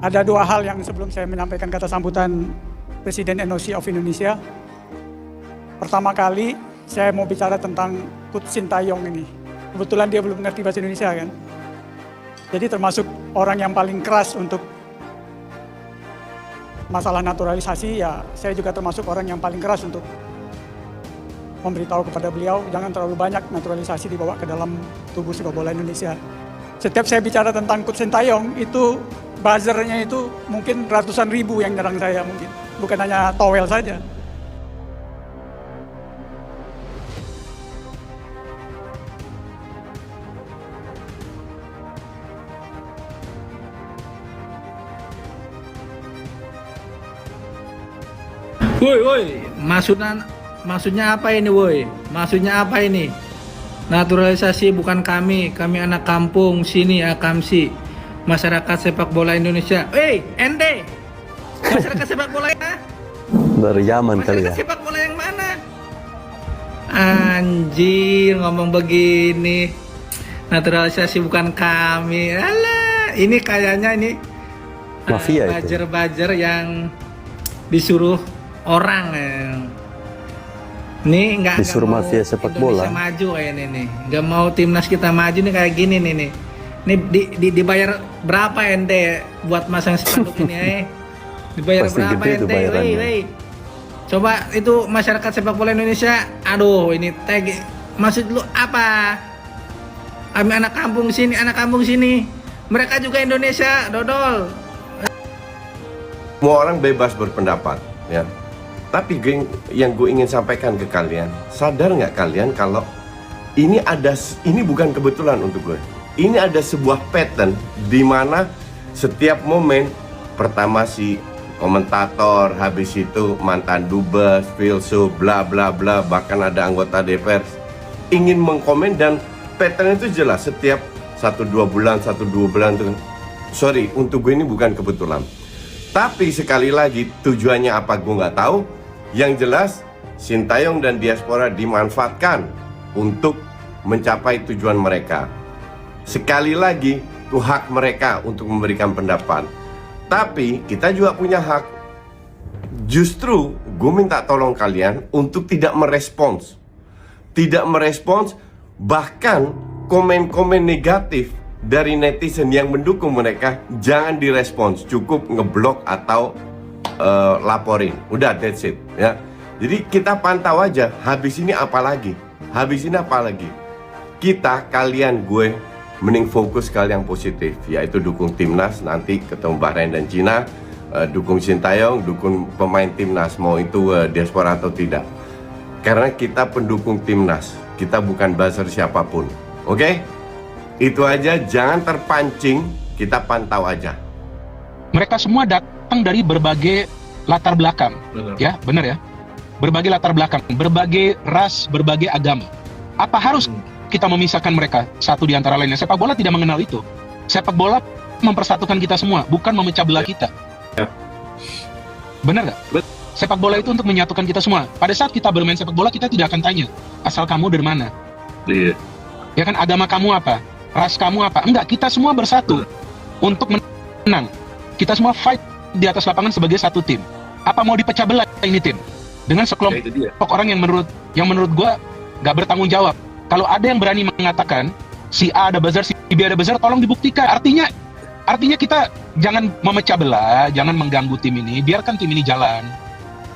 Ada dua hal yang sebelum saya menyampaikan kata sambutan Presiden NOC of Indonesia. Pertama kali saya mau bicara tentang Coach Sintayong ini. Kebetulan dia belum mengerti bahasa Indonesia kan. Jadi termasuk orang yang paling keras untuk masalah naturalisasi, ya saya juga termasuk orang yang paling keras untuk memberitahu kepada beliau jangan terlalu banyak naturalisasi dibawa ke dalam tubuh sepak bola Indonesia. Setiap saya bicara tentang Coach Sintayong itu buzzernya itu mungkin ratusan ribu yang nyerang saya mungkin, bukan hanya towel saja. Woi, maksudnya apa ini, woi? Maksudnya apa ini? Naturalisasi bukan kami anak kampung sini Akamsi, masyarakat sepak bola Indonesia. Ente, masyarakat sepak bola ya? Dari Yaman kali ya. Masyarakat sepak bola yang mana? Anjir, ngomong begini. Naturalisasi bukan kami. Alah, ini kayaknya ini mafia itu. bajer-bajer yang disuruh orang nih nggak disuruh mau mafia sepak Indonesia bola maju kayak ini nih, nggak mau timnas kita maju nih kayak gini nih dibayar berapa ente buat masang spanduk ini dibayar pasti berapa gede itu ente bayarannya. Coba itu masyarakat sepak bola Indonesia, aduh ini tag maksud lu apa? Kami anak kampung sini, mereka juga Indonesia, dodol. Semua orang bebas berpendapat, ya. Tapi yang gue ingin sampaikan ke kalian, sadar nggak kalian kalau ini bukan kebetulan untuk gue. Ini ada sebuah pattern di mana setiap momen pertama si komentator, habis itu mantan dubes, filsuf, bla bla bla, bahkan ada anggota DPR ingin mengkomen dan pattern itu jelas setiap 1-2 bulan tuh. Sorry, untuk gue ini bukan kebetulan. Tapi sekali lagi tujuannya apa gue nggak tahu. Yang jelas Sintayong dan diaspora dimanfaatkan untuk mencapai tujuan mereka. Sekali lagi itu hak mereka untuk memberikan pendapat. Tapi kita juga punya hak. Justru gue minta tolong kalian untuk tidak merespons. Bahkan komen-komen negatif dari netizen yang mendukung mereka jangan direspons, cukup ngeblok atau laporin, udah that's it ya. Jadi kita pantau aja habis ini apa lagi, kalian gue mending fokus ke hal yang positif, yaitu dukung timnas nanti ketemu Bahrain dan Cina, dukung Sintayong, dukung pemain timnas mau itu diaspora atau tidak, karena kita pendukung timnas, kita bukan buzzer siapapun. Oke? Itu aja, jangan terpancing, kita pantau aja. Mereka semua datang dari berbagai latar belakang, ya, benar ya? Berbagai latar belakang, berbagai ras, berbagai agama. Apa harus kita memisahkan mereka satu di antara lainnya? Sepak bola tidak mengenal itu. Sepak bola mempersatukan kita semua, bukan memecah belah kita. Benar nggak? Sepak bola itu untuk menyatukan kita semua. Pada saat kita bermain sepak bola, kita tidak akan tanya, asal kamu dari mana? Iya. Ya kan, agama kamu apa? Ras kamu apa? Enggak, kita semua bersatu untuk menang. Kita semua fight di atas lapangan sebagai satu tim. Apa mau dipecah belah ini tim? Dengan sekelompok orang yang menurut gua nggak bertanggung jawab. Kalau ada yang berani mengatakan si A ada buzzer, si B ada buzzer, tolong dibuktikan. Artinya kita jangan memecah belah, jangan mengganggu tim ini. Biarkan tim ini jalan.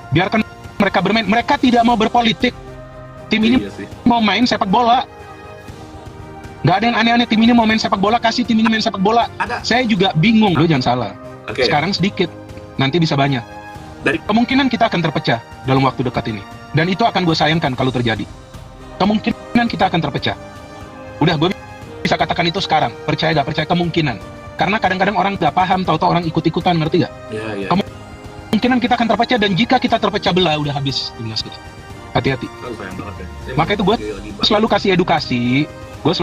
Biarkan mereka bermain. Mereka tidak mau berpolitik. Tim ini mau main sepak bola. Nggak ada yang aneh-aneh, tim ini mau main sepak bola, kasih tim ini main sepak bola. Saya juga bingung, lo jangan salah. Sekarang sedikit, nanti bisa banyak. Kemungkinan kita akan terpecah dalam waktu dekat ini. Dan itu akan gue sayangkan kalau terjadi. Kemungkinan kita akan terpecah. Udah, gue bisa katakan itu sekarang. Percaya gak percaya, kemungkinan. Karena kadang-kadang orang gak paham, tahu-tahu orang ikut-ikutan, ngerti gak? Iya. Kemungkinan kita akan terpecah, dan jika kita terpecah belah, udah habis timnas kita. Hati-hati. Maka itu gue selalu kasih edukasi. Gue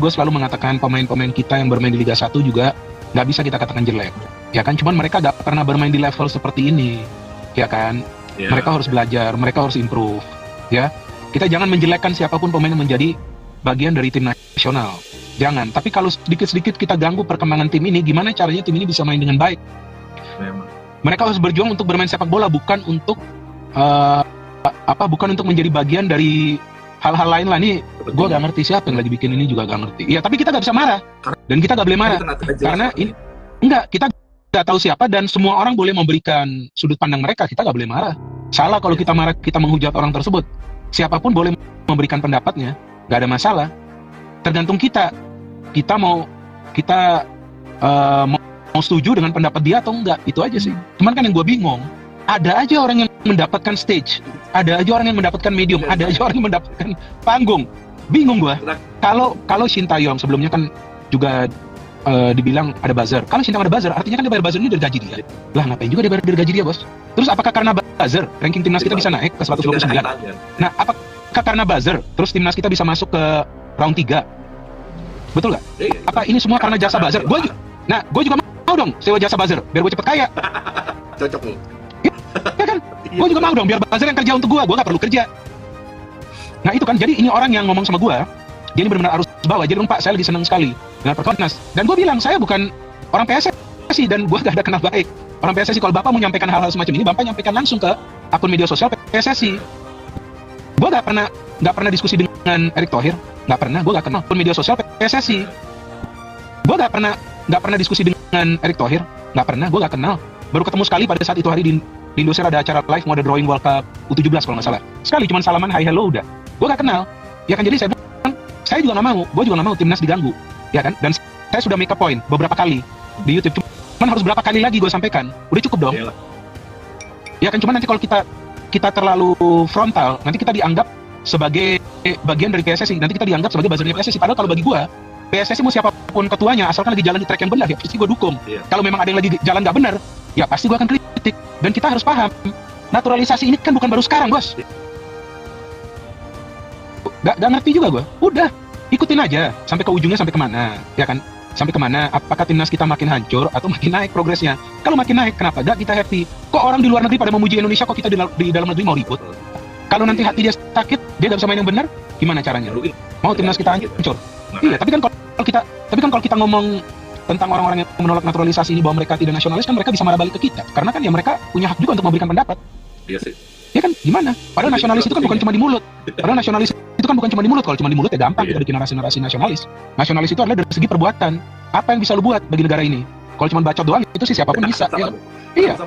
selalu mengatakan pemain-pemain kita yang bermain di Liga 1 juga nggak bisa kita katakan jelek, ya kan? Cuman mereka nggak pernah bermain di level seperti ini, ya kan? Mereka harus belajar, mereka harus improve, ya. Kita jangan menjelekkan siapapun pemain yang menjadi bagian dari tim nasional. Jangan. Tapi kalau sedikit-sedikit kita ganggu perkembangan tim ini, gimana caranya tim ini bisa main dengan baik? Mereka harus berjuang untuk bermain sepak bola, bukan untuk bukan untuk menjadi bagian dari hal-hal lain lah. Nih, gue gak ngerti siapa yang lagi bikin ini juga gak ngerti. Ya, tapi kita gak bisa marah, dan kita gak boleh marah karena ini kita gak tahu siapa, dan semua orang boleh memberikan sudut pandang mereka. Kita gak boleh marah. Salah kalau kita marah, kita menghujat orang tersebut. Siapapun boleh memberikan pendapatnya, gak ada masalah. Tergantung kita mau setuju dengan pendapat dia atau enggak. Itu aja sih. Cuman kan yang gue bingung, ada aja orang yang mendapatkan stage, ada aja orang yang mendapatkan medium, ada aja orang yang mendapatkan panggung. Bingung gue. Kalau Sintayong sebelumnya kan juga dibilang ada buzzer. Kalau Sintayong ada buzzer, artinya kan dia bayar buzzer ini dari gaji dia. Lah ngapain juga dia bayar dari gaji dia, bos? Terus apakah karena buzzer ranking timnas kita bisa naik ke 129? Nah, apakah karena buzzer terus timnas kita bisa masuk ke round 3? Betul nggak? Apa ini semua karena jasa buzzer? Gue juga mau dong sewa jasa buzzer biar gue cepet kaya. Cocok nih. Ya kan? Gue juga mau dong biar buzzer yang kerja untuk gue gak perlu kerja. Nah itu kan, jadi ini orang yang ngomong sama gue, dia ini benar-benar arus bawah. Jadi Pak, saya lagi senang sekali dengan Perkomnas. Dan gue bilang, saya bukan orang PSSI dan gue gak ada kenal baik orang PSSI. Kalau Bapak mau menyampaikan hal-hal semacam ini, Bapak nyampaikan langsung ke akun media sosial PSSI. Gue gak pernah diskusi dengan Erick Thohir, gak pernah. Gue gak kenal akun media sosial PSSI. Gue gak pernah diskusi dengan Erick Thohir, gak pernah. Gue gak kenal. Baru ketemu sekali pada saat itu hari di Indosiar ada acara live mau ada drawing World Cup U17 kalau nggak salah. Sekali cuman salaman hi hello udah. Gue gak kenal. Ya kan, jadi saya bilang, saya juga nggak mau. Gue juga nggak mau timnas diganggu. Ya kan? Dan saya sudah make a point beberapa kali di YouTube. Cuman harus berapa kali lagi gue sampaikan? Udah cukup dong. Ya kan, cuman nanti kalau kita terlalu frontal, nanti kita dianggap sebagai bagian dari PSSI. Nanti kita dianggap sebagai bagian dari PSSI. Padahal kalau bagi gue, PSSI mau siapapun ketuanya, asalkan lagi jalan di track yang benar, ya pasti gue dukung. Kalau memang ada yang lagi jalan nggak benar, ya pasti gue akan kritik. Dan kita harus paham, naturalisasi ini kan bukan baru sekarang, bos. Gak ngerti juga gue. Udah, ikutin aja sampai ke ujungnya, sampai kemana, ya kan? Sampai kemana? Apakah timnas kita makin hancur atau makin naik progresnya? Kalau makin naik, kenapa gak kita happy? Kok orang di luar negeri pada memuji Indonesia, kok kita di dalam negeri mau ribut? Kalau nanti hati dia sakit, dia gak bisa main yang benar, gimana caranya? Mau timnas kita hancur? Iya, tapi kan kalau kita ngomong tentang orang-orang yang menolak naturalisasi ini bahwa mereka tidak nasionalis, kan mereka bisa marah balik ke kita. Karena kan ya mereka punya hak juga untuk memberikan pendapat. Iya sih. Ya kan, gimana? Padahal nasionalis itu kan bukan cuma di mulut. Padahal nasionalis itu kan bukan cuma di mulut. Kalau cuma di mulut ya gampang kita bikin narasi-narasi nasionalis. Nasionalis itu adalah dari segi perbuatan. Apa yang bisa lu buat bagi negara ini? Kalau cuma bacot doang itu sih siapapun bisa. Ya kan? Iya.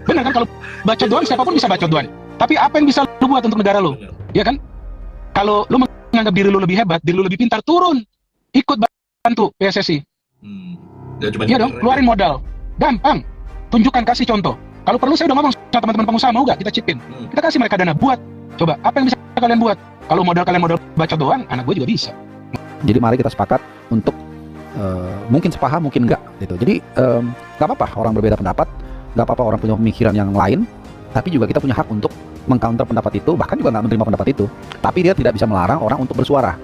Benar kan, kalau bacot doang siapapun bisa bacot doang. Tapi apa yang bisa lu buat untuk negara lu? Ya kan? Kalau lu menganggap diri lu lebih hebat, diri lu lebih pintar, turun. Ikut bantu PSSI. Iya dong, keluarin modal. Gampang. Tunjukkan, kasih contoh. Kalau perlu saya udah ngomong sama teman-teman pengusaha, mau gak kita chipin? Kita kasih mereka dana, buat. Coba, apa yang bisa kalian buat? Kalau modal kalian modal baca doang, anak gue juga bisa. Jadi mari kita sepakat untuk mungkin sepaham, mungkin enggak gitu. Jadi gak apa-apa orang berbeda pendapat, gak apa-apa orang punya pemikiran yang lain, tapi juga kita punya hak untuk mengcounter pendapat itu, bahkan juga gak menerima pendapat itu. Tapi dia tidak bisa melarang orang untuk bersuara.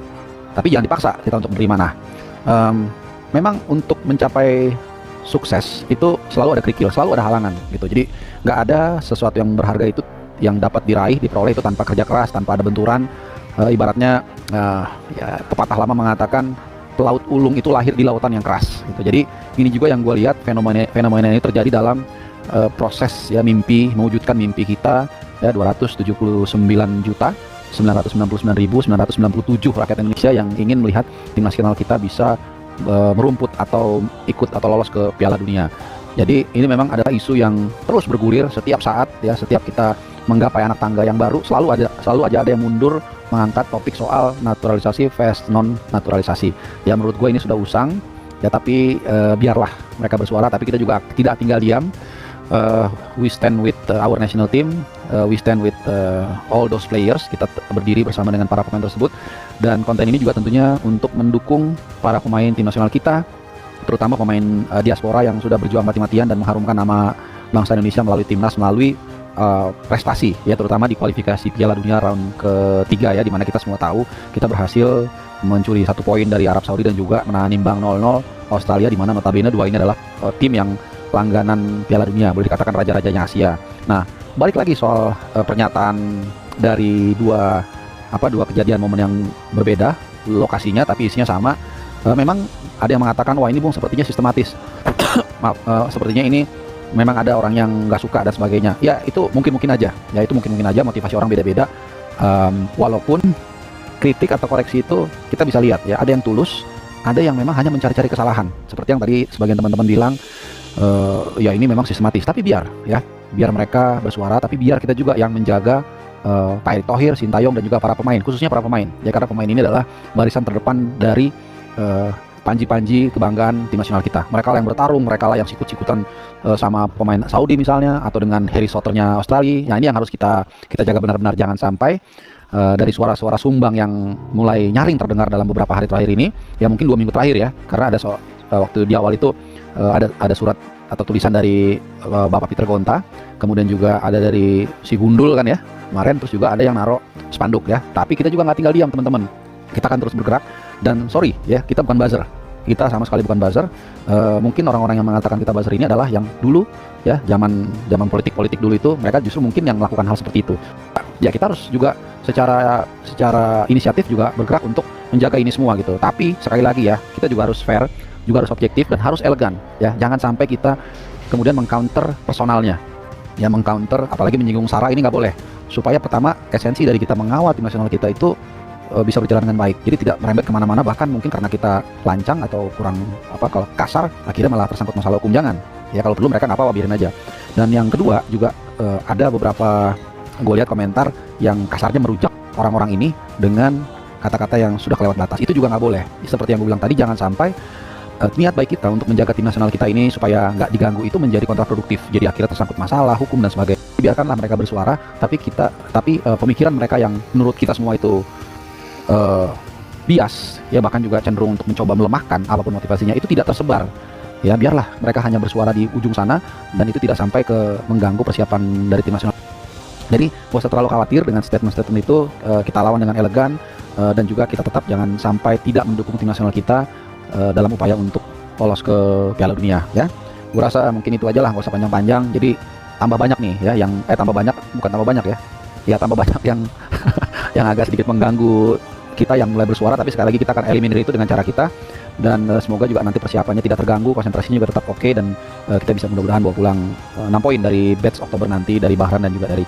Tapi jangan dipaksa kita untuk menerima. Nah, memang untuk mencapai sukses itu selalu ada kerikil, selalu ada halangan gitu. Jadi nggak ada sesuatu yang berharga itu yang dapat diraih, diperoleh itu tanpa kerja keras, tanpa ada benturan. Ibaratnya ya, pepatah lama mengatakan pelaut ulung itu lahir di lautan yang keras gitu. Jadi ini juga yang gue lihat fenomena ini terjadi dalam proses ya mimpi, mewujudkan mimpi kita ya 279.999.997 rakyat Indonesia yang ingin melihat tim nasional kita bisa merumput atau ikut atau lolos ke Piala Dunia. Jadi ini memang adalah isu yang terus bergulir setiap saat ya, setiap kita menggapai anak tangga yang baru selalu aja ada yang mundur mengangkat topik soal naturalisasi versus non naturalisasi. Ya menurut gue ini sudah usang ya, tapi biarlah mereka bersuara, tapi kita juga tidak tinggal diam. We stand with our national team, we stand with all those players. Kita berdiri bersama dengan para pemain tersebut, dan konten ini juga tentunya untuk mendukung para pemain tim nasional kita, terutama pemain diaspora yang sudah berjuang mati-matian dan mengharumkan nama bangsa Indonesia melalui timnas, melalui prestasi ya, terutama di kualifikasi Piala Dunia round ketiga ya, dimana kita semua tahu kita berhasil mencuri 1 poin dari Arab Saudi dan juga menahan imbang 0-0 Australia, dimana notabene dua ini adalah tim yang langganan Piala Dunia, boleh dikatakan raja-rajanya Asia. Nah, balik lagi soal pernyataan dari dua kejadian momen yang berbeda lokasinya tapi isinya sama. Memang ada yang mengatakan, wah ini Bung sepertinya sistematis. Maaf, sepertinya ini memang ada orang yang nggak suka dan sebagainya. Ya itu mungkin aja. Ya itu mungkin aja, motivasi orang beda-beda. Walaupun kritik atau koreksi itu kita bisa lihat ya, ada yang tulus, ada yang memang hanya mencari-cari kesalahan. Seperti yang tadi sebagian teman-teman bilang, ya ini memang sistematis. Tapi biar mereka bersuara, tapi biar kita juga yang menjaga Pak Erick Thohir, Sintayong, dan juga para pemain, khususnya para pemain. Ya karena pemain ini adalah barisan terdepan dari panji-panji kebanggaan tim nasional kita. Mereka lah yang bertarung, mereka lah yang sikut-sikutan sama pemain Saudi misalnya, atau dengan Harry Soutternya Australia. Nah ini yang harus kita jaga benar-benar, jangan sampai dari suara-suara sumbang yang mulai nyaring terdengar dalam beberapa hari terakhir ini, ya mungkin 2 minggu terakhir ya, karena ada waktu di awal itu ada surat atau tulisan dari Bapak Peter Gonta, kemudian juga ada dari si Gundul kan ya kemarin, terus juga ada yang naruh spanduk ya. Tapi kita juga nggak tinggal diam teman-teman, kita akan terus bergerak. Dan sorry ya, kita bukan buzzer, kita sama sekali bukan buzzer. Mungkin orang-orang yang mengatakan kita buzzer ini adalah yang dulu ya, zaman politik dulu itu, mereka justru mungkin yang melakukan hal seperti itu. Ya kita harus juga secara inisiatif juga bergerak untuk menjaga ini semua gitu. Tapi sekali lagi ya, kita juga harus fair, juga harus objektif, dan harus elegan ya. Jangan sampai kita kemudian mengcounter personalnya ya, mengcounter apalagi menyinggung SARA, ini nggak boleh. Supaya pertama, esensi dari kita mengawal tim nasional kita itu bisa berjalan dengan baik, jadi tidak merembet kemana-mana, bahkan mungkin karena kita lancang atau kurang kalau kasar, akhirnya malah tersangkut masalah hukum. Jangan ya, kalau perlu mereka nggak apa-apa, biarin aja. Dan yang kedua juga ada beberapa gue lihat komentar yang kasarnya merujak orang-orang ini dengan kata-kata yang sudah kelewat batas. Itu juga nggak boleh. Seperti yang gue bilang tadi, jangan sampai niat baik kita untuk menjaga tim nasional kita ini supaya nggak diganggu itu menjadi kontraproduktif, jadi akhirnya tersangkut masalah hukum dan sebagainya. Biarkanlah mereka bersuara, tapi pemikiran mereka yang menurut kita semua itu bias ya, bahkan juga cenderung untuk mencoba melemahkan apapun motivasinya, itu tidak tersebar ya. Biarlah mereka hanya bersuara di ujung sana, dan itu tidak sampai ke mengganggu persiapan dari tim nasional. Jadi gak usah terlalu khawatir dengan statement-statement itu. Kita lawan dengan elegan, dan juga kita tetap jangan sampai tidak mendukung tim nasional kita dalam upaya untuk lolos ke Piala Dunia ya. Gue rasa mungkin itu aja lah, gak usah panjang-panjang. Jadi tambah banyak nih ya yang tambah banyak yang yang agak sedikit mengganggu kita yang mulai bersuara. Tapi sekali lagi kita akan eliminir itu dengan cara kita, dan semoga juga nanti persiapannya tidak terganggu, konsentrasinya juga tetap oke, dan kita bisa mudah-mudahan bawa pulang 6 poin dari batch Oktober nanti dari Bahrain dan juga dari